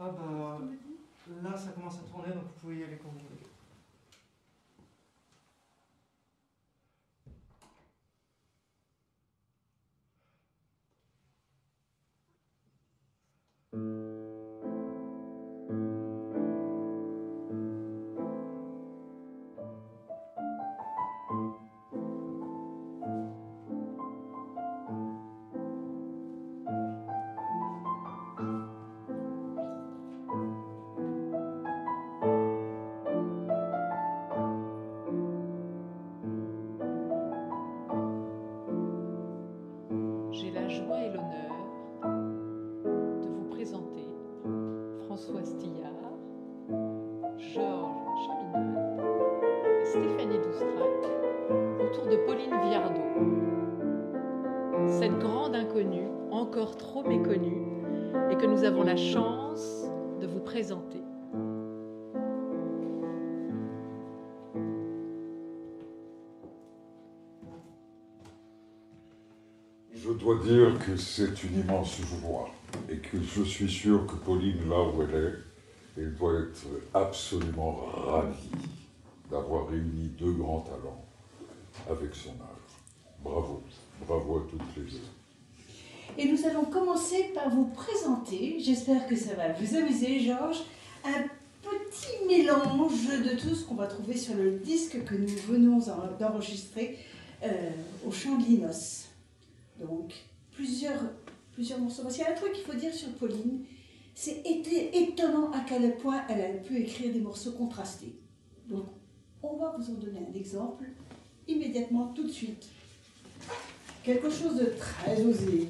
Ah bah, là ça commence à tourner, donc vous pouvez y aller quand vous voulez. J'ai la joie et l'honneur de vous présenter François Stillard, Georges Chaminade et Stéphanie Doustrac autour de Pauline Viardot. Cette grande inconnue, encore trop méconnue, et que nous avons la chance de vous présenter. Je dois dire que c'est une immense joie et que je suis sûr que Pauline, là où elle doit être absolument ravie d'avoir réuni deux grands talents avec son âge. Bravo, bravo à toutes les deux. Et nous allons commencer par vous présenter, j'espère que ça va vous amuser Georges, un petit mélange de tout ce qu'on va trouver sur le disque que nous venons d'enregistrer au Chant de Linos. Donc, plusieurs morceaux. Parce qu'il y a un truc qu'il faut dire sur Pauline, c'est étonnant à quel point elle a pu écrire des morceaux contrastés. Donc, on va vous en donner un exemple immédiatement, tout de suite. Quelque chose de très osé.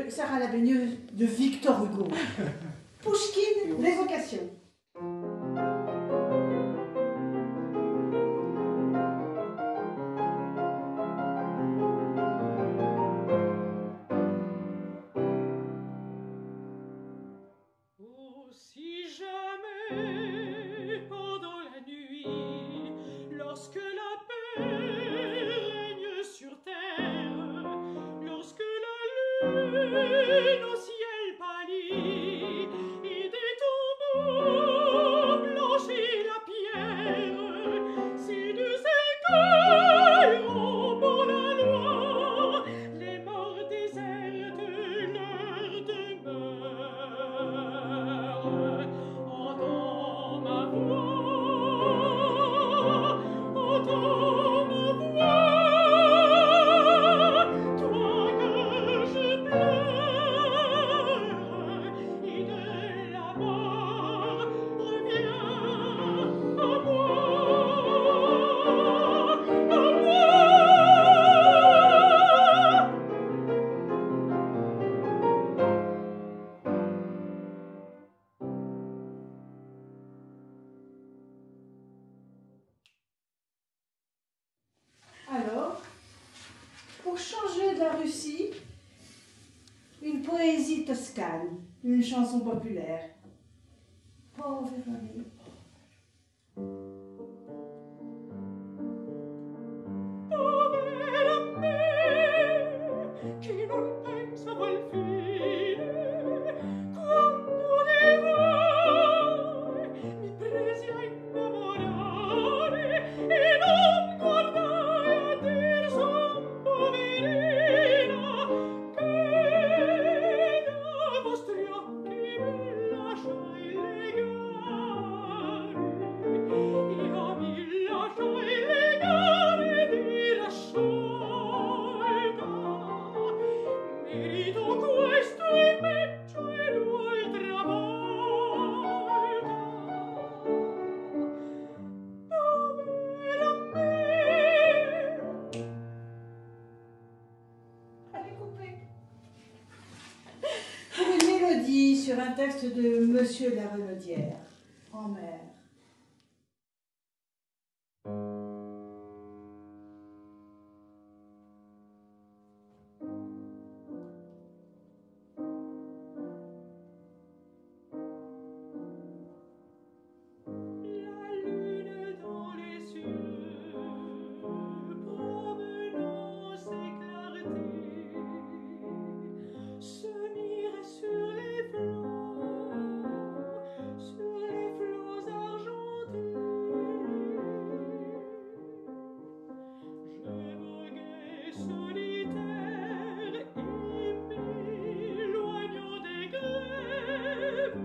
Sarah la baigneuse de Victor Hugo. Pouchkine, l'évocation. Si jamais, pendant la nuit, lorsque la paix règne sur terre, lorsque la lune au ciel pâlit et des tombeaux blanchit la pierre, si nous écueillons pour la loi les morts désertent leur demeure. Entends ma voix, entends ma voix, toi que je pleure. Poésie toscane, une chanson populaire. Povera me. Povera me, che non pensavo al fine, quando di voi mi presi a innamorare e non guardai a dir son poverina, che da vostri occhi mi lasciai legare. Io mi lasciai legare di rassolta, merito questo e peggio e l'altra volta. Povera me. Allez, coupez. Pour une mélodie sur un texte de Monsieur la Renaudière, en mer. La lune dans les cieux, promenant ses clartés, se mire sur les flots argentés. Je voguais solitaire et m'éloignant des grèves,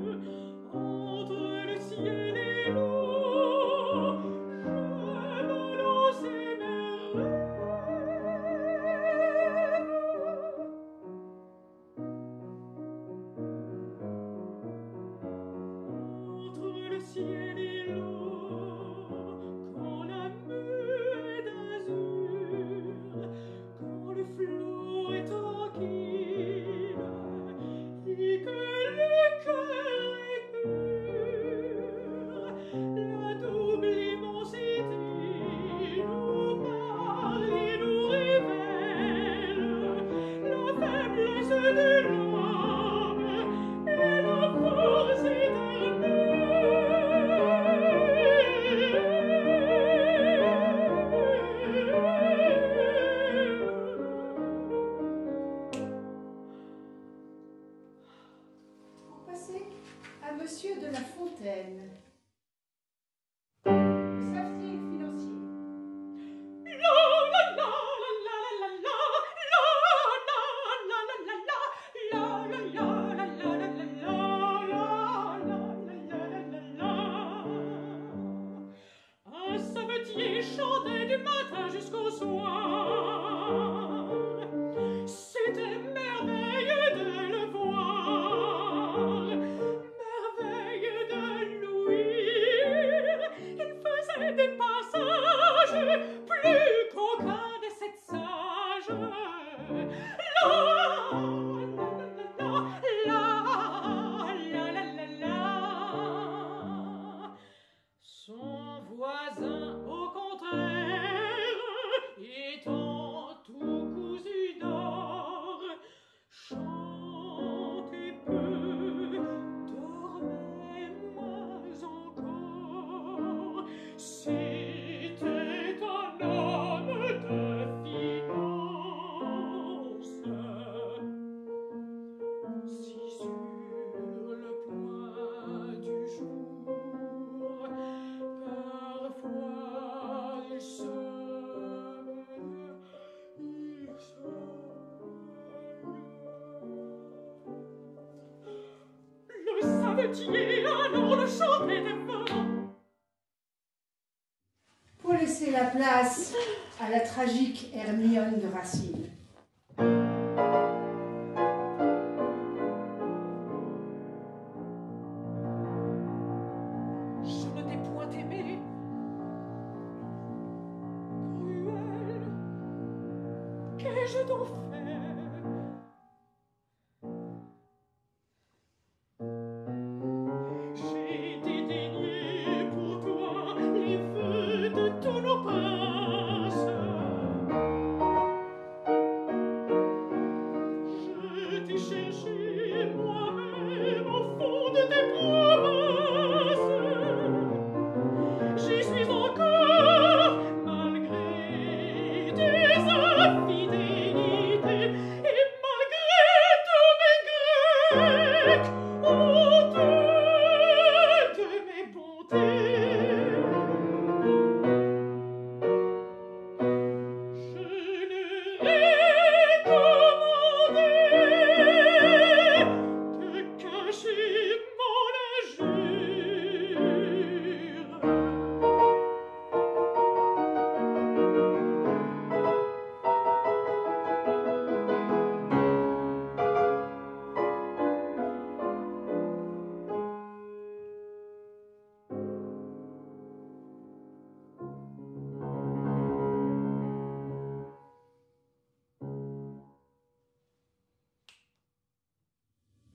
entre le ciel et l'eau, je balançais mes rêves. Entre le ciel et l'eau, quand la mer est d'azur, quand le flot est tranquille et que le cœur est pur, la double immensité nous parle et nous révèle la faiblesse de l'homme et la force Pour passer à Monsieur de La Fontaine. Savetier financier. Un savetier chantait du matin jusqu'au soir. C'était merveille de le voir, merveille de l'ouïr. Il faisait des passages plus qu'aucun des sept sages. La, la, la, la. Son voisin, au contraire, étant tout cousu d'or, chantait peu, dormait moins encore. C'était un homme de finance, si sur le point du jour, parfois il le savetier alors le chantait des vents. Pour laisser la place à la tragique Hermione de Racine. Je ne t'ai point aimé, cruel, qu'ai-je donc fait? J'ai dédaigné pour toi les feux de ton opince. Je t'ai cherché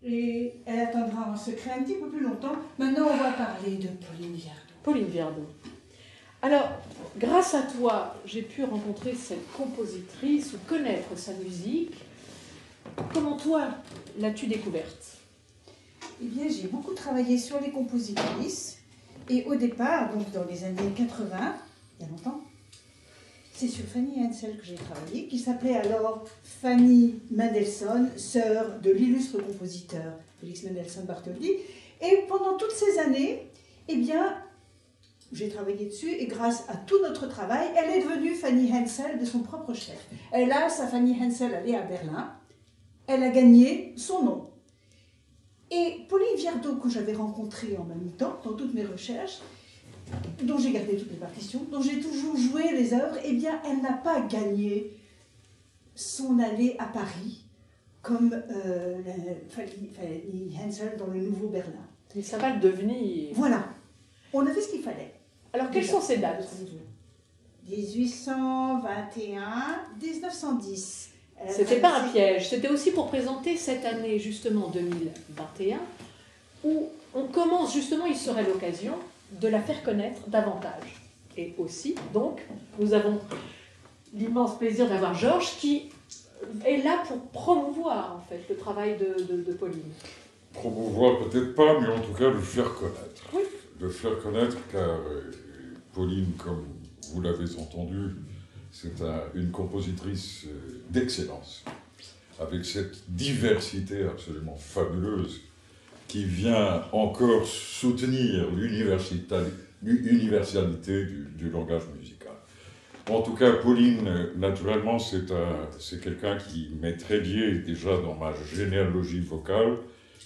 Et elle attendra en secret un petit peu plus longtemps. Maintenant, on va parler de Pauline Viardot. Pauline Viardot. Alors, grâce à toi, j'ai pu rencontrer cette compositrice ou connaître sa musique. Comment toi l'as-tu découverte? Eh bien, j'ai beaucoup travaillé sur les compositrices. Et au départ, donc dans les années 80, il y a longtemps, c'est sur Fanny Hensel que j'ai travaillé, qui s'appelait alors Fanny Mendelssohn, sœur de l'illustre compositeur Félix Mendelssohn Bartholdy. Et pendant toutes ces années, eh bien, j'ai travaillé dessus et grâce à tout notre travail, elle est devenue Fanny Hensel de son propre chef. Elle a sa Fanny Hensel, elle est à Berlin. Elle a gagné son nom. Et Pauline Viardot, que j'avais rencontrée en même temps, dans toutes mes recherches, dont j'ai gardé toutes les partitions, dont j'ai toujours joué les œuvres, eh bien, elle n'a pas gagné son allée à Paris comme Fanny Hensel dans le Nouveau Berlin. Mais ça va le devenir. Voilà, on a fait ce qu'il fallait. Alors, quelles sont ces dates? 1821, 1910. C'était pas un piège, c'était aussi pour présenter cette année, justement 2021, où on commence justement, il serait l'occasion de la faire connaître davantage. Et aussi, donc, nous avons l'immense plaisir d'avoir Georges qui est là pour promouvoir, en fait, le travail de Pauline. Promouvoir peut-être pas, mais en tout cas le faire connaître. Oui. Le faire connaître, car Pauline, comme vous l'avez entendu, c'est une compositrice d'excellence, avec cette diversité absolument fabuleuse qui vient encore soutenir l'universalité du langage musical. En tout cas, Pauline, naturellement, c'est quelqu'un qui m'est très lié déjà dans ma généalogie vocale,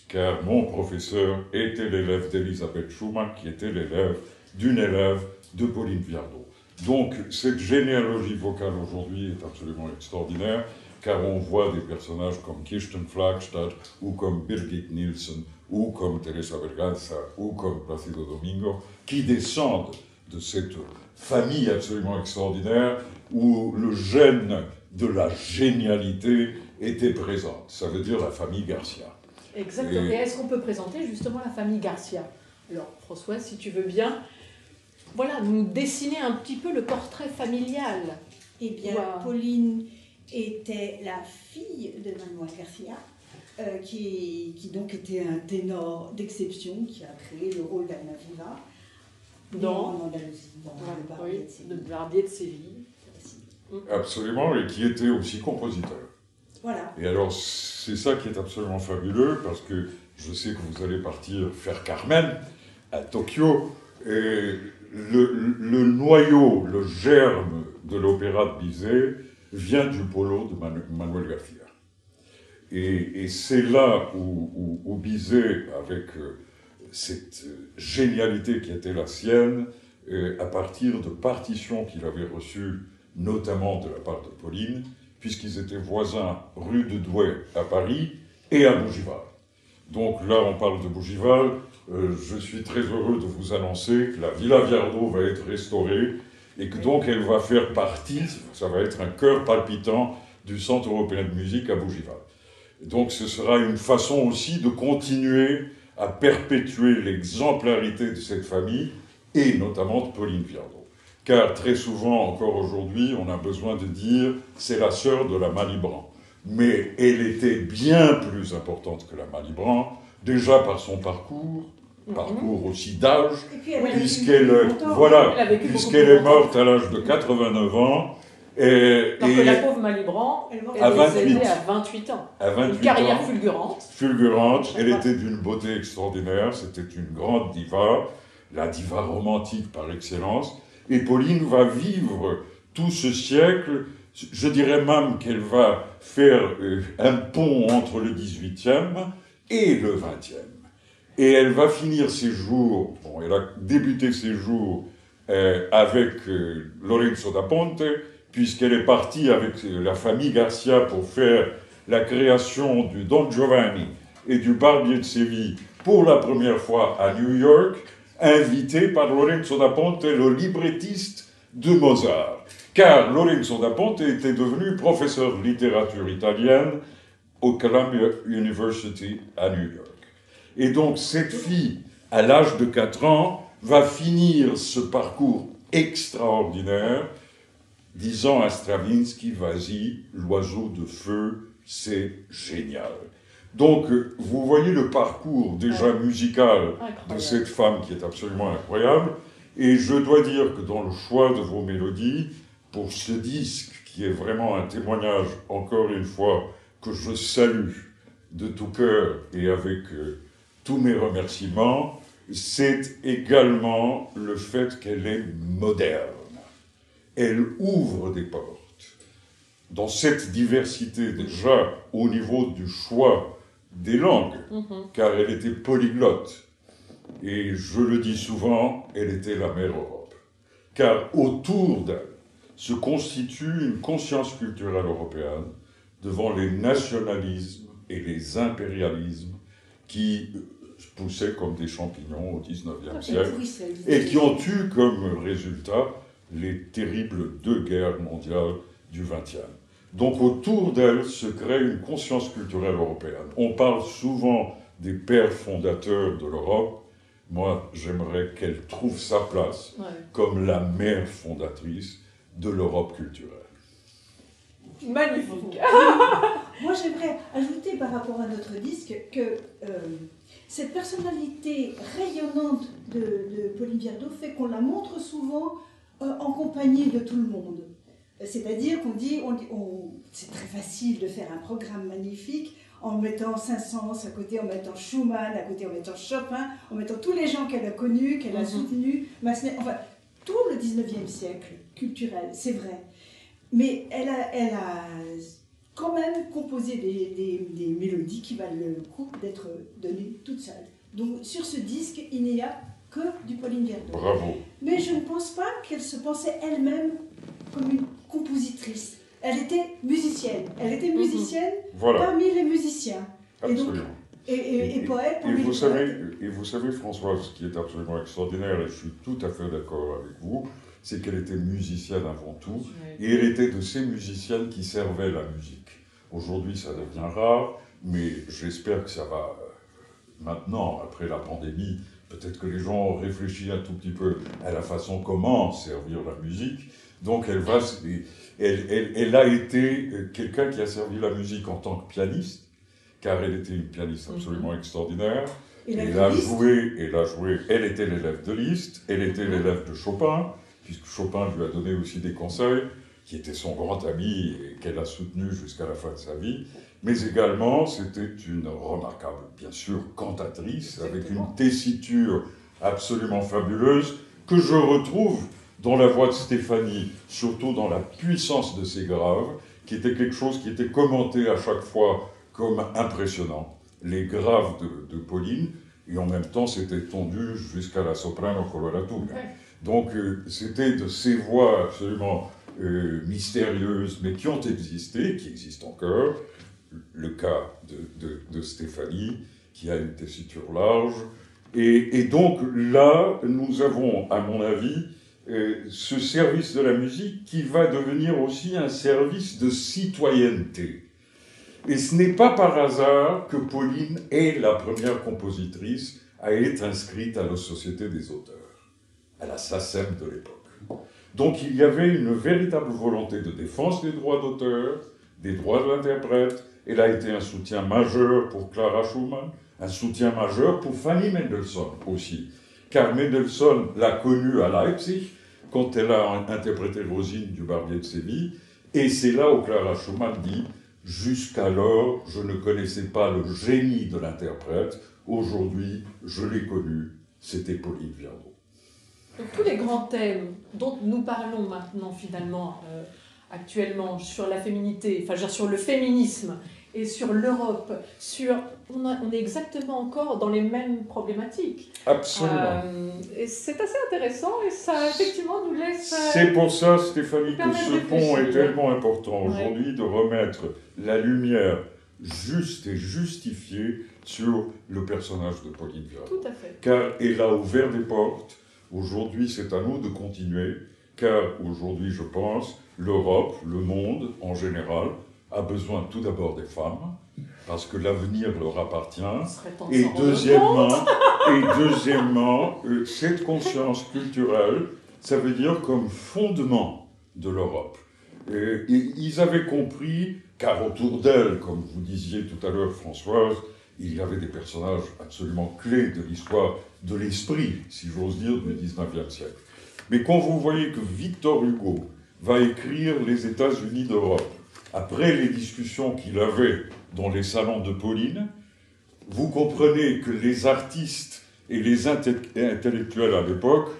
car mon professeur était l'élève d'Elisabeth Schumann, qui était l'élève d'une élève de Pauline Viardot. Donc, cette généalogie vocale aujourd'hui est absolument extraordinaire, car on voit des personnages comme Kirsten Flagstad, ou comme Birgit Nilsson, ou comme Teresa Berganza, ou comme Placido Domingo, qui descendent de cette famille absolument extraordinaire, où le gène de la génialité était présent. Ça veut dire la famille Garcia. Exactement. Et est-ce qu'on peut présenter justement la famille Garcia? Alors, François, si tu veux bien, voilà, nous dessiner un petit peu le portrait familial. Eh bien, Wow. Pauline était la fille de Manuel Garcia, qui donc était un ténor d'exception, qui a créé le rôle d'Almaviva en Andalousie, dans le Barbier de Séville. Le Barbier de Séville. Absolument, et qui était aussi compositeur. Voilà. Et alors, c'est ça qui est absolument fabuleux, parce que je sais que vous allez partir faire Carmen à Tokyo, et le noyau, le germe de l'opéra de Bizet vient du polo de Manuel Garcia. Et c'est là où Bizet, avec cette génialité qui était la sienne, à partir de partitions qu'il avait reçues, notamment de la part de Pauline, puisqu'ils étaient voisins rue de Douai à Paris et à Bougival. Donc là, on parle de Bougival. Je suis très heureux de vous annoncer que la Villa Viardot va être restaurée et que donc elle va faire partie, ça va être un cœur palpitant du Centre européen de musique à Bougival. Donc ce sera une façon aussi de continuer à perpétuer l'exemplarité de cette famille et notamment de Pauline Viardot. Car très souvent, encore aujourd'hui, on a besoin de dire c'est la sœur de la Malibran. Mais elle était bien plus importante que la Malibran, déjà par son parcours aussi d'âge, puisqu'elle est morte à l'âge de 89 ans, Alors que la pauvre Malibran, Elle elle À est 28. décédée à 28 ans. à 28 Une carrière ans, fulgurante. fulgurante, elle était d'une beauté extraordinaire, c'était une grande diva, la diva romantique par excellence, et Pauline va vivre tout ce siècle, je dirais même qu'elle va faire un pont entre le 18e et le 20e. Et elle va finir ses jours, bon, elle a débuté ses jours avec Lorenzo da Ponte, puisqu'elle est partie avec la famille Garcia pour faire la création du Don Giovanni et du Barbier de Séville pour la première fois à New York, invitée par Lorenzo da Ponte, le librettiste de Mozart. Car Lorenzo da Ponte était devenu professeur de littérature italienne au Columbia University à New York. Et donc cette fille, à l'âge de 4 ans, va finir ce parcours extraordinaire disant à Stravinsky, vas-y, l'oiseau de feu, c'est génial. Donc, vous voyez le parcours déjà musical de cette femme qui est absolument incroyable. Et je dois dire que dans le choix de vos mélodies, pour ce disque qui est vraiment un témoignage, encore une fois, que je salue de tout cœur et avec tous mes remerciements, c'est également le fait qu'elle est moderne. Elle ouvre des portes. Dans cette diversité, déjà, au niveau du choix des langues, car elle était polyglotte. Et je le dis souvent, elle était la mère Europe. Car autour d'elle se constitue une conscience culturelle européenne devant les nationalismes et les impérialismes qui poussaient comme des champignons au XIXe siècle et qui ont eu comme résultat les terribles 2 guerres mondiales du XXe. Donc autour d'elle se crée une conscience culturelle européenne. On parle souvent des pères fondateurs de l'Europe. Moi, j'aimerais qu'elle trouve sa place comme la mère fondatrice de l'Europe culturelle. Magnifique. Moi, j'aimerais ajouter par rapport à notre disque que cette personnalité rayonnante de Pauline Viardot fait qu'on la montre souvent en compagnie de tout le monde. C'est-à-dire qu'on dit, c'est très facile de faire un programme magnifique en mettant Saint-Saëns à côté, en mettant Schumann à côté, en mettant Chopin, en mettant tous les gens qu'elle a connus, qu'elle a soutenus, Massenet, enfin, tout le 19e siècle culturel, c'est vrai. Mais elle a quand même composé des mélodies qui valent le coup d'être données toutes seules. Donc sur ce disque, il n'y a que du Pauline Viardot. Bravo. Mais je ne pense pas qu'elle se pensait elle-même comme une compositrice. Elle était musicienne. Elle était musicienne parmi les musiciens. Absolument. Et poète parmi et vous les savez, poètes. Et vous savez, Françoise, ce qui est absolument extraordinaire, et je suis tout à fait d'accord avec vous, c'est qu'elle était musicienne avant tout, et elle était de ces musiciennes qui servaient la musique. Aujourd'hui, ça devient rare, mais j'espère que ça va maintenant, après la pandémie, peut-être que les gens ont réfléchi un tout petit peu à la façon comment servir la musique. Donc elle a été quelqu'un qui a servi la musique en tant que pianiste, car elle était une pianiste absolument extraordinaire. Elle a joué, elle était l'élève de Liszt, elle était l'élève de Chopin, puisque Chopin lui a donné aussi des conseils, qui était son grand ami et qu'elle a soutenu jusqu'à la fin de sa vie. Mais également, c'était une remarquable, bien sûr, cantatrice, avec une tessiture absolument fabuleuse, que je retrouve dans la voix de Stéphanie, surtout dans la puissance de ses graves, qui était quelque chose qui était commenté à chaque fois comme impressionnant. Les graves de Pauline, et en même temps, c'était tendu jusqu'à la soprano coloratura. Donc, c'était de ces voix absolument mystérieuses, mais qui ont existé, qui existent encore. Le cas de Stéphanie, qui a une tessiture large. Et donc, là, nous avons, à mon avis, ce service de la musique qui va devenir aussi un service de citoyenneté. Et ce n'est pas par hasard que Pauline est la première compositrice à être inscrite à la Société des auteurs, à la SACEM de l'époque. Donc il y avait une véritable volonté de défense des droits d'auteur, des droits de l'interprète. Elle a été un soutien majeur pour Clara Schumann, un soutien majeur pour Fanny Mendelssohn aussi. Car Mendelssohn l'a connue à Leipzig, quand elle a interprété Rosine du Barbier de Séville, Et c'est là où Clara Schumann dit « Jusqu'alors, je ne connaissais pas le génie de l'interprète. Aujourd'hui, je l'ai connu. C'était Pauline Viardot. » Donc, tous les grands thèmes dont nous parlons maintenant finalement actuellement sur la féminité, enfin je veux dire, sur le féminisme et sur l'Europe, on est exactement encore dans les mêmes problématiques. Absolument. Et c'est assez intéressant et ça effectivement nous laisse... C'est pour ça, Stéphanie, que permet de ce pont est réfléchir. tellement important Ouais. aujourd'hui de remettre la lumière juste et justifiée sur le personnage de Pauline Viardot. Tout à fait. Car elle a ouvert des portes. Aujourd'hui, c'est à nous de continuer, car aujourd'hui, je pense, l'Europe, le monde en général, a besoin tout d'abord des femmes, parce que l'avenir leur appartient. Il serait temps de Et s'en rendre compte. deuxièmement, cette conscience culturelle, ça veut dire comme fondement de l'Europe. Et ils avaient compris, car autour d'elle, comme vous disiez tout à l'heure, Françoise, il y avait des personnages absolument clés de l'histoire, de l'esprit, si j'ose dire, du XIXe siècle. Mais quand vous voyez que Victor Hugo va écrire Les États-Unis d'Europe, après les discussions qu'il avait dans les salons de Pauline, vous comprenez que les artistes et les intellectuels à l'époque,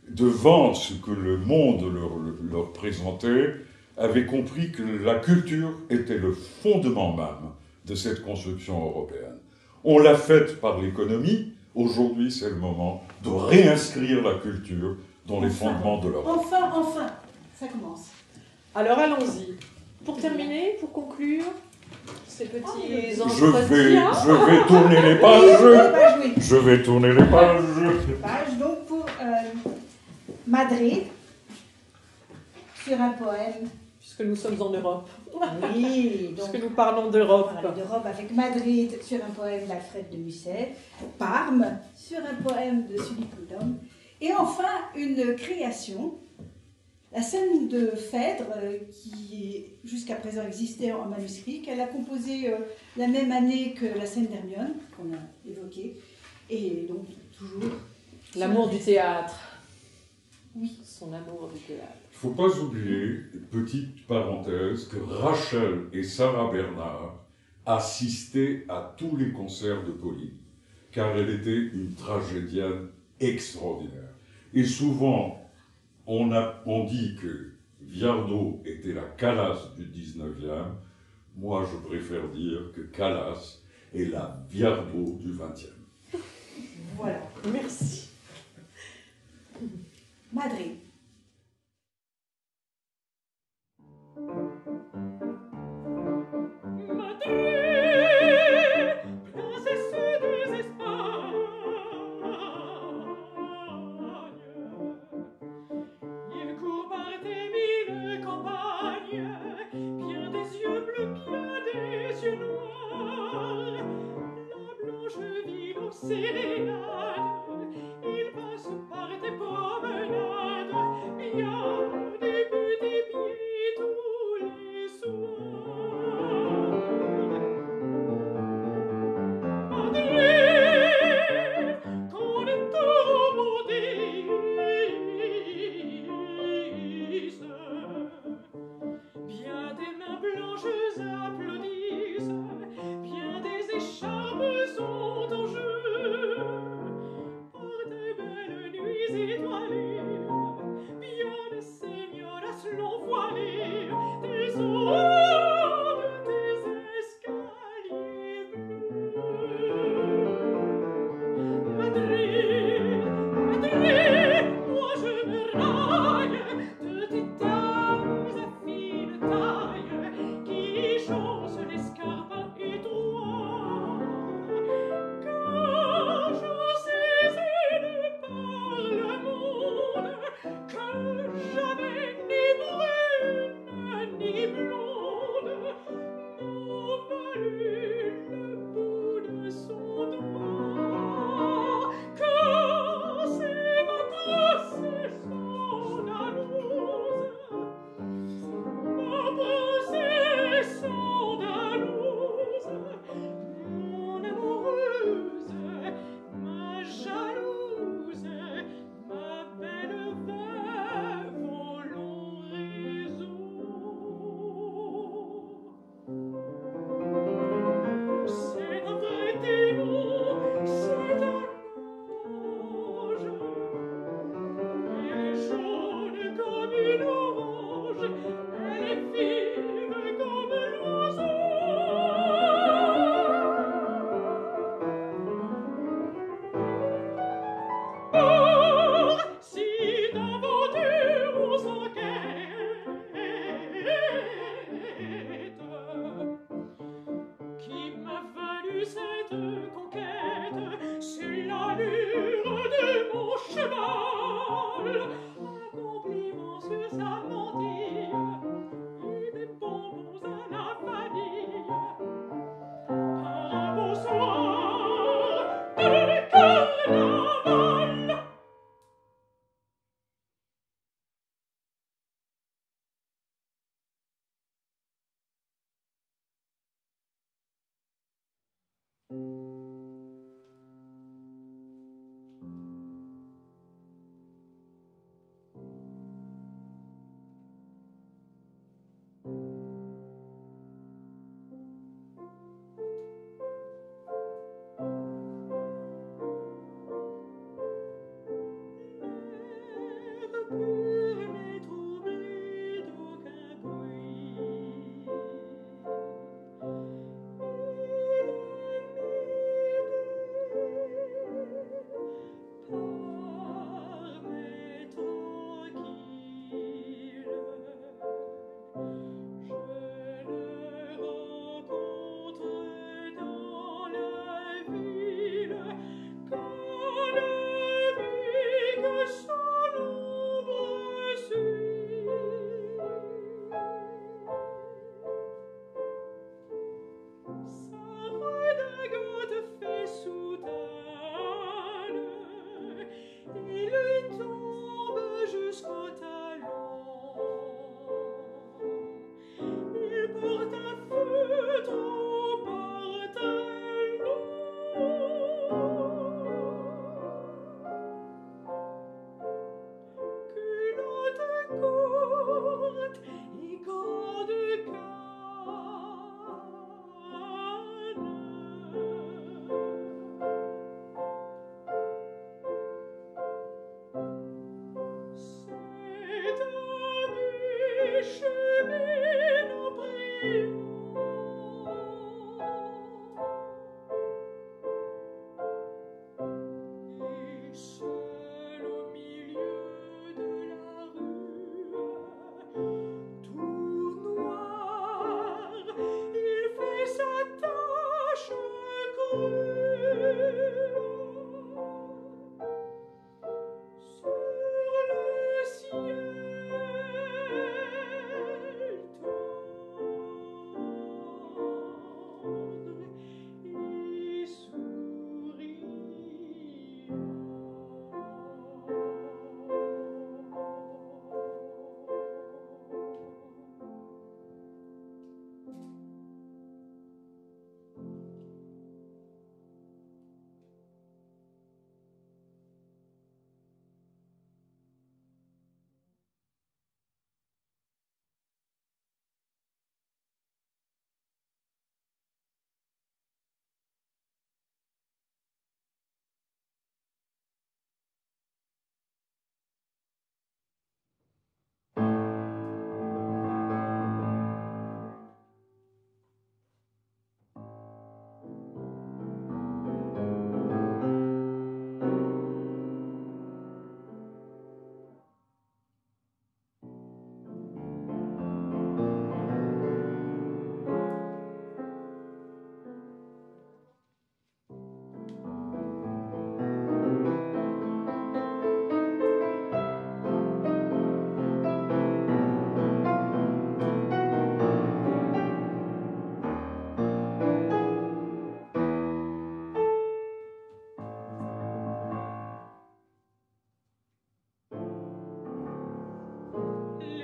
devant ce que le monde leur présentait, avaient compris que la culture était le fondement même de cette construction européenne. On l'a faite par l'économie. Aujourd'hui, c'est le moment de réinscrire la culture dans les fondements de l'Europe. Enfin, ça commence. Alors allons-y. Pour terminer, pour conclure ces petits Je entretiens... vais tourner les Oui, pages. oui. Je vais tourner les pages. Page, donc pour Madrid, sur un poème. Puisque nous sommes en Europe. Oui, donc Puisque nous parlons d'Europe. on parle d'Europe avec Madrid sur un poème d'Alfred de Musset, Parme sur un poème de Sully Prudhomme, et enfin une création, la scène de Phèdre, qui jusqu'à présent existait en manuscrit, qu'elle a composée la même année que la scène d'Hermione, qu'on a évoquée, et donc toujours... L'amour du théâtre. Oui. Son amour du théâtre. Il ne faut pas oublier, petite parenthèse, que Rachel et Sarah Bernard assistaient à tous les concerts de Pauline, car elle était une tragédienne extraordinaire. Et souvent, on dit que Viardot était la Calas du 19e. Moi, je préfère dire que Calas est la Viardot du 20e. Voilà, Merci. Madrid. Madrid, princesse des Espagnes, il court par des mille campagnes, bien des yeux bleus, bien des yeux noirs, la blanche ville aux sérénades, il passe par des promenades, bien des petits pieds tous les soirs. Madrid, quand les taureaux bondissent, bien des mains blanches applaudissent, bien des écharpes sont en jeu. Les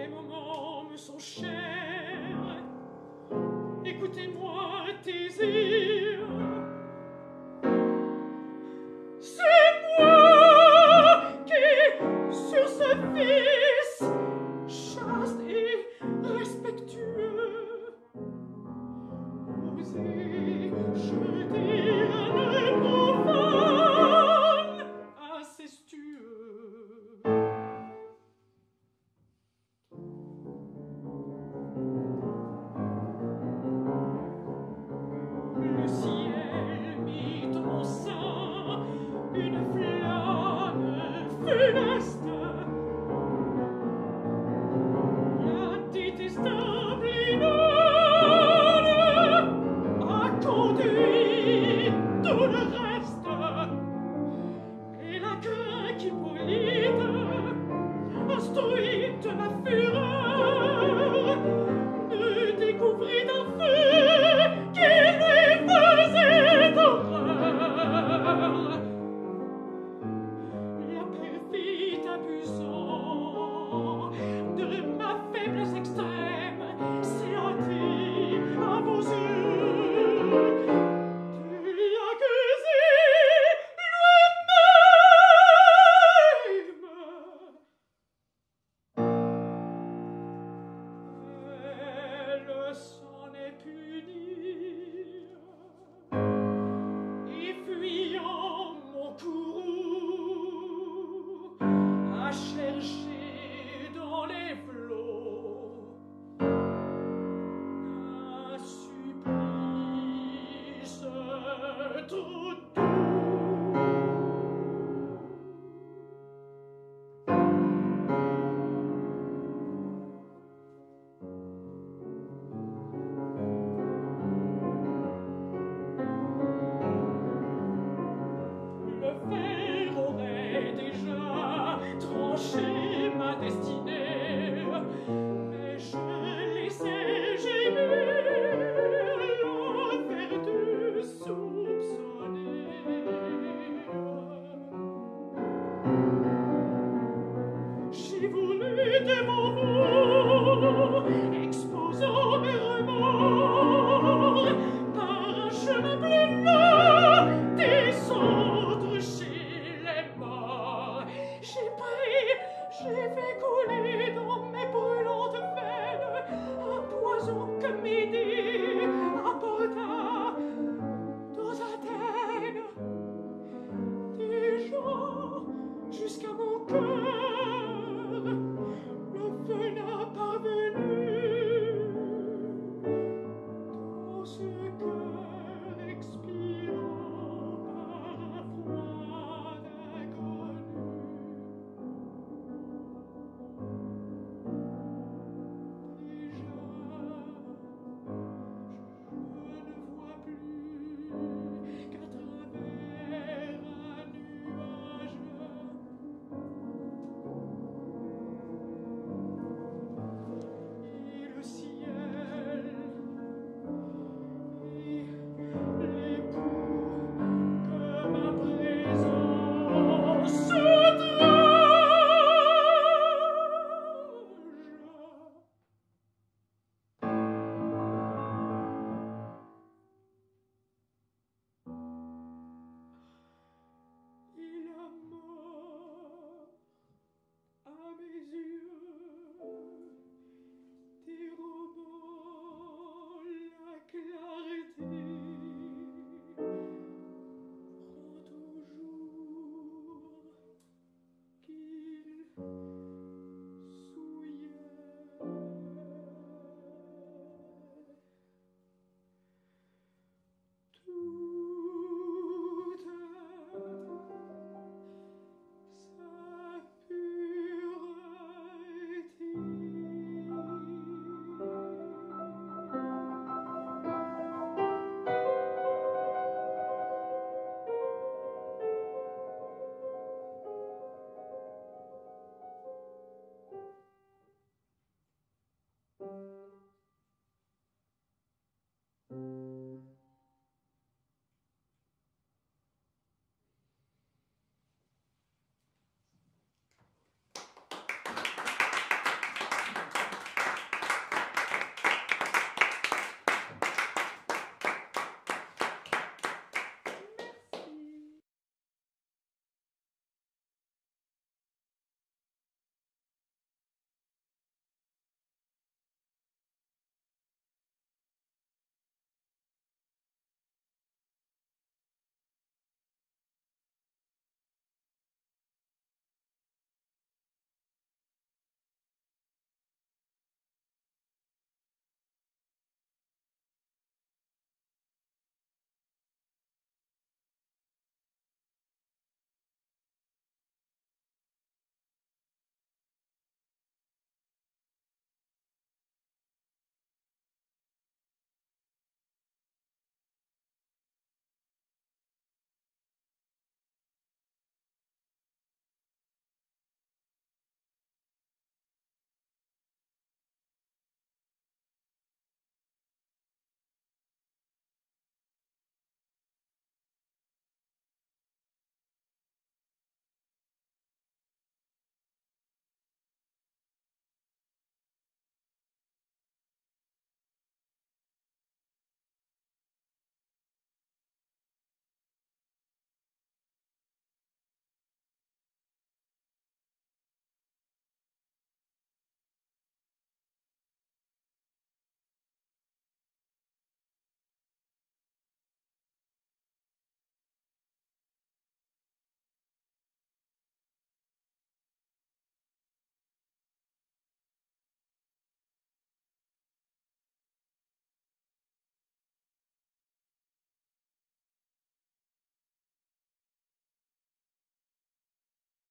moments me sont chers.